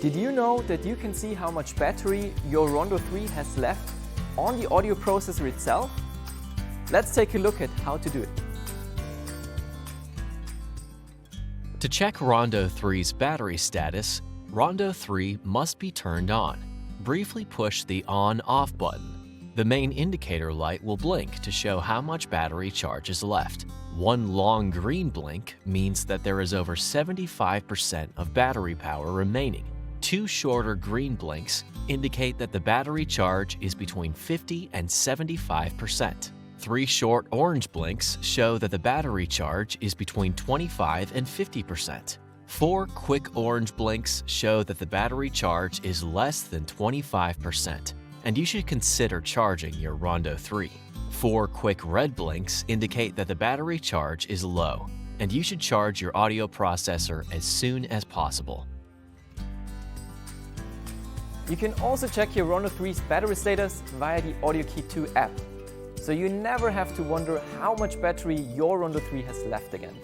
Did you know that you can see how much battery your RONDO3 has left on the audio processor itself? Let's take a look at how to do it. To check RONDO3's battery status, RONDO3 must be turned on. Briefly push the on-off button. The main indicator light will blink to show how much battery charge is left. One long green blink means that there is over 75% of battery power remaining. Two shorter green blinks indicate that the battery charge is between 50 and 75%. Three short orange blinks show that the battery charge is between 25 and 50%. Four quick orange blinks show that the battery charge is less than 25%, and you should consider charging your RONDO3. Four quick red blinks indicate that the battery charge is low, and you should charge your audio processor as soon as possible. You can also check your RONDO3's battery status via the Audio Key 2 app, so you never have to wonder how much battery your RONDO3 has left again.